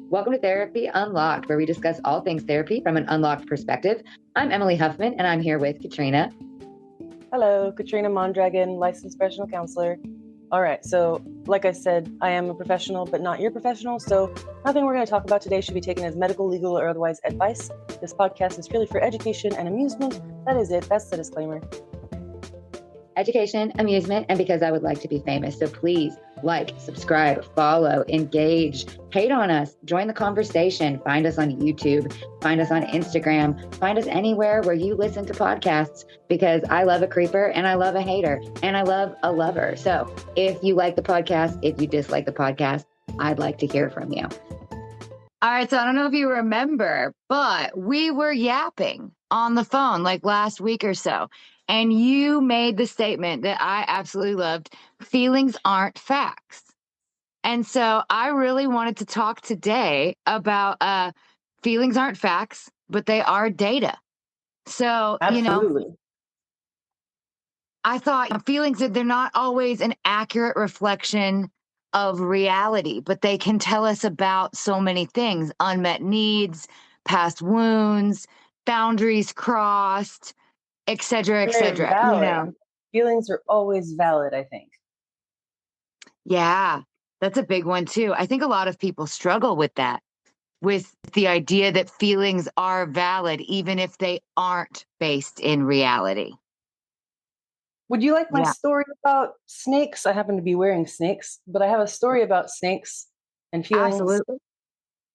Welcome to Therapy Unlocked, where we discuss all things therapy from an unlocked perspective. I'm Emily Huffman, and I'm here with Katrina. Hello, Katrina Mondragon, licensed professional counselor. All right, so like I said, I am a professional, but not your professional, so nothing we're going to talk about today should be taken as medical, legal, or otherwise advice. This podcast is purely for education and amusement. That is it. That's the disclaimer. Education, amusement, and because I would like to be famous. So please like, subscribe, follow, engage, hate on us, join the conversation, find us on YouTube, find us on Instagram, find us anywhere where you listen to podcasts, because I love a creeper and I love a hater and I love a lover. So if you like the podcast, if you dislike the podcast, I'd like to hear from you. All right. So I don't know if you remember, but we were yapping on the phone like last week or so. And you made the statement that I absolutely loved. Feelings aren't facts. And so I really wanted to talk today about feelings aren't facts, but they are data. So, Absolutely. I thought feelings, that they're not always an accurate reflection of reality, but they can tell us about so many things: unmet needs, past wounds, boundaries crossed, et cetera, et cetera. Valid. Feelings are always valid, I think. Yeah, that's a big one too. I think a lot of people struggle with that, with the idea that feelings are valid, even if they aren't based in reality. Would you like my story about snakes? I happen to be wearing snakes, but I have a story about snakes and feelings. Absolutely.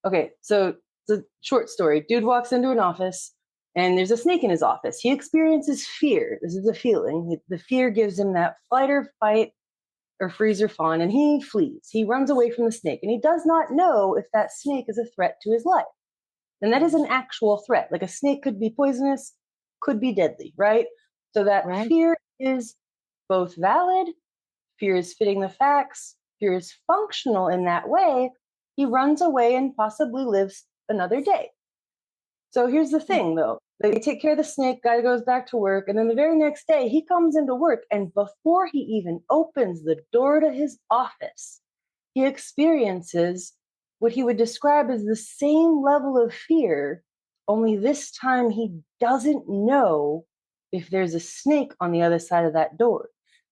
Okay, so it's a short story. Dude walks into an office and there's a snake in his office. He experiences fear. This is a feeling. The fear gives him that fight or fight or freeze or fawn, and he flees. He runs away from the snake, and he does not know if that snake is a threat to his life. And that is an actual threat. Like a snake could be poisonous, could be deadly, right? So that fear is both valid, fear is fitting the facts, fear is functional in that way. He runs away and possibly lives another day. So here's the thing, though. They take care of the snake, guy goes back to work, and then the very next day he comes into work, and before he even opens the door to his office, he experiences what he would describe as the same level of fear, only this time he doesn't know if there's a snake on the other side of that door.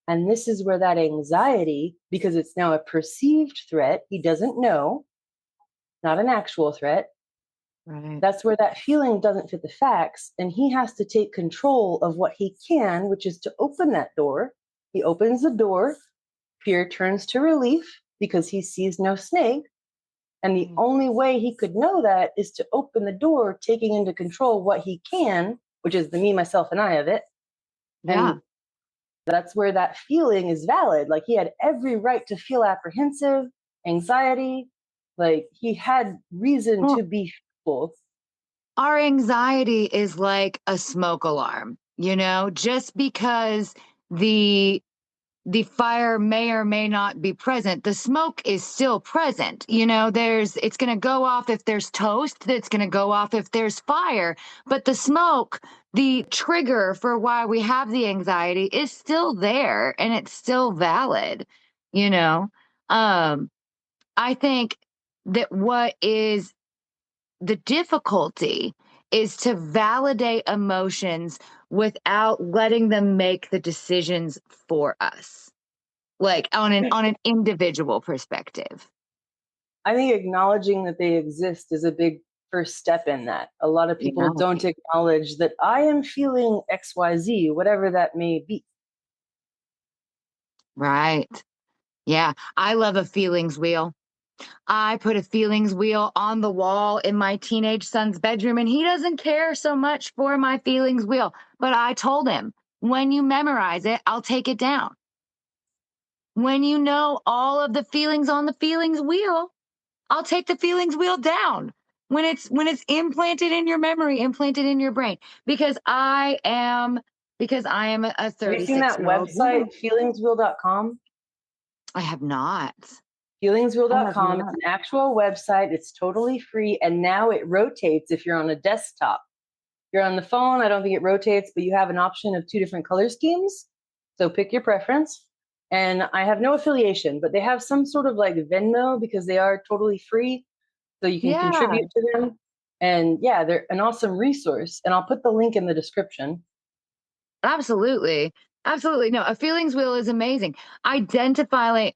And this is where that anxiety, because it's now a perceived threat, he doesn't know, not an actual threat. Right. That's where that feeling doesn't fit the facts, and he has to take control of what he can, which is to open that door. He opens the door, fear turns to relief because he sees no snake, and the only way he could know that is to open the door, taking into control what he can, which is the me, myself, and I of it. Yeah. And that's where that feeling is valid. Like he had every right to feel apprehensive, anxiety, like he had reason to be fearful. Our anxiety is like a smoke alarm, just because the fire may or may not be present, the smoke is still present. It's going to go off if there's toast, it's going to go off if there's fire, but the smoke, the trigger for why we have the anxiety, is still there and it's still valid. I think that what is the difficulty is to validate emotions without letting them make the decisions for us, like on an individual perspective. I think acknowledging that they exist is a big first step in that. A lot of people don't acknowledge that I am feeling XYZ, whatever that may be. Right. Yeah. I love a feelings wheel. I put a feelings wheel on the wall in my teenage son's bedroom, and he doesn't care so much for my feelings wheel. But I told him, when you memorize it, I'll take it down. When you know all of the feelings on the feelings wheel, I'll take the feelings wheel down. When it's implanted in your memory, implanted in your brain, because I am a 36-year-old. Have you seen that website, feelingswheel.com? I have not. Feelingswheel.com. It's an actual website. It's totally free. And now it rotates if you're on a desktop. If you're on the phone, I don't think it rotates, but you have an option of 2 different color schemes. So pick your preference. And I have no affiliation, but they have some sort of like Venmo, because they are totally free. so you can Yeah, contribute to them. And yeah, they're an awesome resource. And I'll put the link in the description. absolutely. Absolutely. No, a feelings wheel is amazing. Identifying,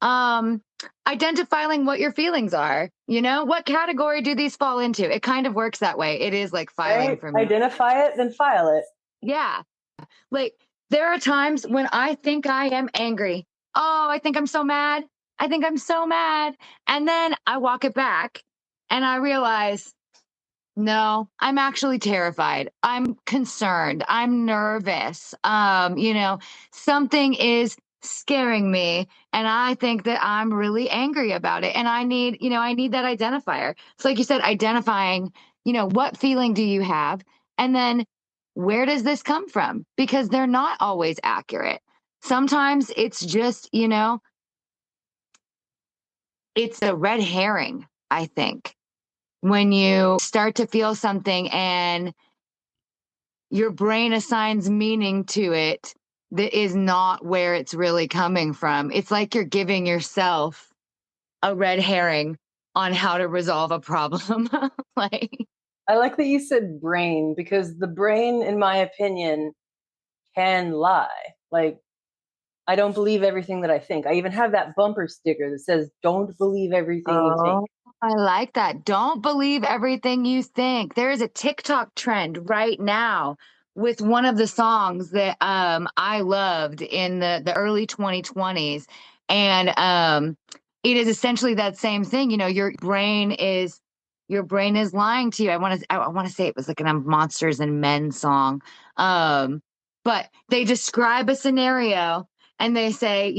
um, identifying what your feelings are. What category do these fall into? It kind of works that way. It is like filing Right? for me. Identify it, then file it. Yeah. Like there are times when I think I am angry. Oh, I think I'm so mad. I think I'm so mad. And then I walk it back and I realize, no, I'm actually terrified. I'm concerned. I'm nervous. Something is scaring me and I think that I'm really angry about it and I need that identifier. So like you said, identifying, what feeling do you have? And then where does this come from? Because they're not always accurate. Sometimes it's just, it's a red herring, I think. When you start to feel something and your brain assigns meaning to it that is not where it's really coming from. It's like you're giving yourself a red herring on how to resolve a problem. like, I like that you said brain, because the brain, in my opinion, can lie. Like, I don't believe everything that I think. I even have that bumper sticker that says, "Don't believe everything you think." oh, I like that. Don't believe everything you think. There is a TikTok trend right now with one of the songs that I loved in the early 2020s. And it is essentially that same thing. Your brain is lying to you. I want to say it was like a Monsters and Men song. But they describe a scenario and they say,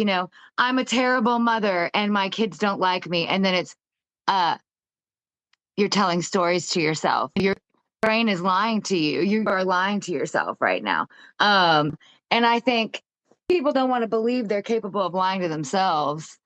I'm a terrible mother and my kids don't like me. And then it's, uh, you're telling stories to yourself. Your brain is lying to you. You are lying to yourself right now. And I think people don't want to believe they're capable of lying to themselves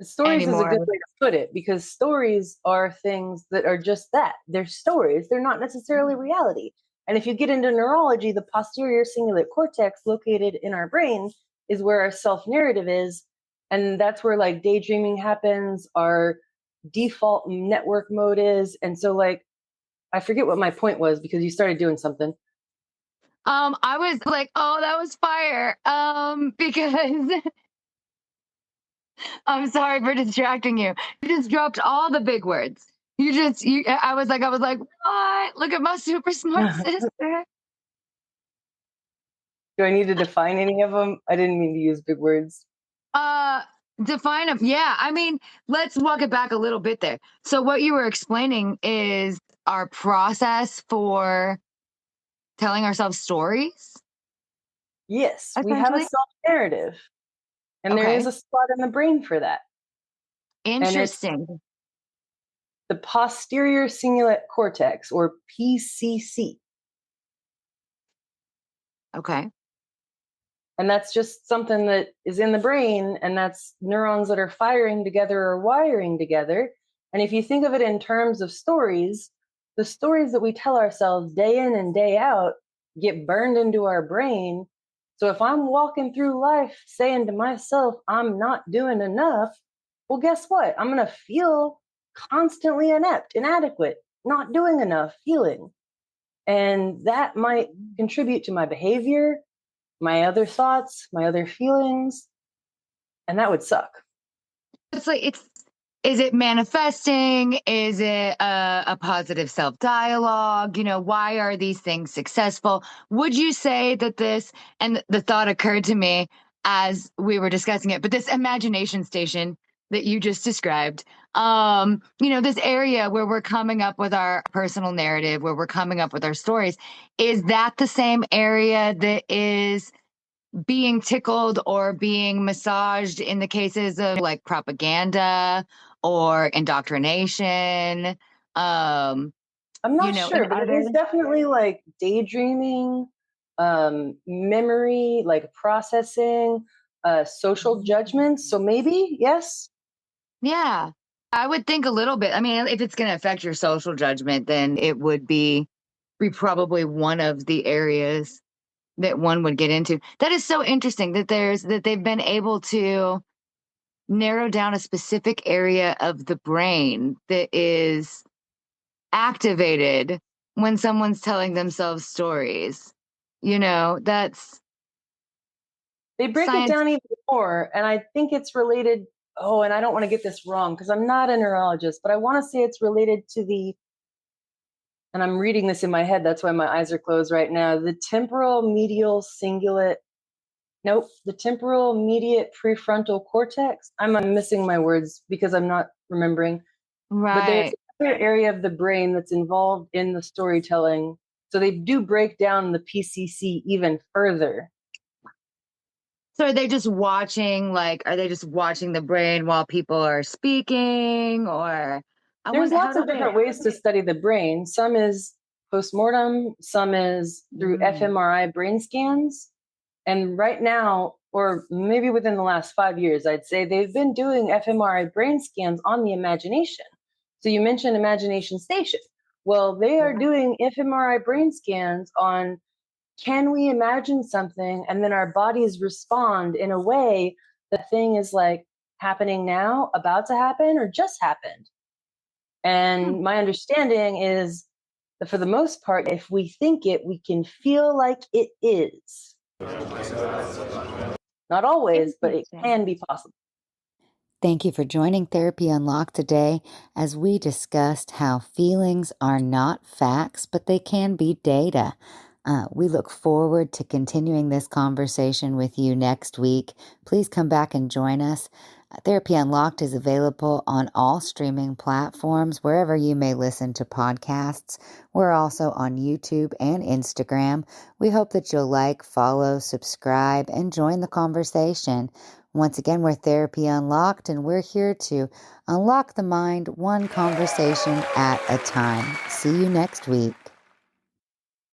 Stories is a anymore. good way to put it, because stories are things that are just that. They're stories. They're not necessarily reality. And if you get into neurology, the posterior cingulate cortex located in our brain is where our self narrative is. And that's where like daydreaming happens, our default network mode is. And so, like, I forget what my point was because you started doing something. I was like, oh, that was fire. Because I'm sorry for distracting you. You just dropped all the big words. I was like, what? Look at my super smart Do sister. I need to define any of them? I didn't mean to use big words. Uh, Define them. Yeah, I mean, let's walk it back a little bit there. So what you were explaining is our process for telling ourselves stories, Yes, we have a essentially. self narrative, and there is Okay, a spot in the brain for that. And it's interesting. the posterior cingulate cortex, or PCC. Okay, And that's just something that is in the brain, and that's neurons that are firing together or wiring together. And if you think of it in terms of stories, the stories that we tell ourselves day in and day out get burned into our brain. So if I'm walking through life saying to myself, I'm not doing enough, well, guess what? I'm going to feel constantly inept, inadequate, not doing enough, feeling. And that might contribute to my behavior, my other thoughts, my other feelings, and that would suck. it's like it's. Is it manifesting? Is it a positive self dialogue? Why are these things successful? Would you say that and the thought occurred to me as we were discussing it, but this imagination station that you just described, this area where we're coming up with our personal narrative, where we're coming up with our stories, is that the same area that is being tickled or being massaged in the cases of like propaganda or indoctrination? Um, I'm not sure, in but it other. is definitely like daydreaming, memory, like processing, social judgments. So maybe, yes. Yeah, I would think a little bit. I mean, if it's going to affect your social judgment, then it would be probably one of the areas that one would get into. That is so interesting that they've been able to narrow down a specific area of the brain that is activated when someone's telling themselves stories. You know, that's They break it science. down even more, and I think it's related. Oh, and I don't want to get this wrong because I'm not a neurologist, but I want to say it's related to the, and I'm reading this in my head, that's why my eyes are closed right now, the temporal medial cingulate, nope, the temporal mediate prefrontal cortex. I'm missing my words because I'm not remembering. But there's Right. another area of the brain that's involved in the storytelling. So they do break down the PCC even further. So are they just watching, like, are they just watching the brain while people are speaking? Or I There's wonder, how lots do of different ways to study the brain. Some is postmortem, some is through fMRI brain scans. And right now, or maybe within the last 5 years, I'd say they've been doing fMRI brain scans on the imagination. So you mentioned Imagination Station. Well, they are doing fMRI brain scans on, can we imagine something and then our bodies respond in a way the thing is like happening now, about to happen, or just happened. And my understanding is that for the most part, if we think it, we can feel like it is. Not always, but it can be possible. Thank you for joining Therapy Unlocked today as we discussed how feelings are not facts, but they can be data. We look forward to continuing this conversation with you next week. Please come back and join us. Therapy Unlocked is available on all streaming platforms, wherever you may listen to podcasts. We're also on YouTube and Instagram. We hope that you'll like, follow, subscribe, and join the conversation. Once again, we're Therapy Unlocked, and we're here to unlock the mind one conversation at a time. See you next week.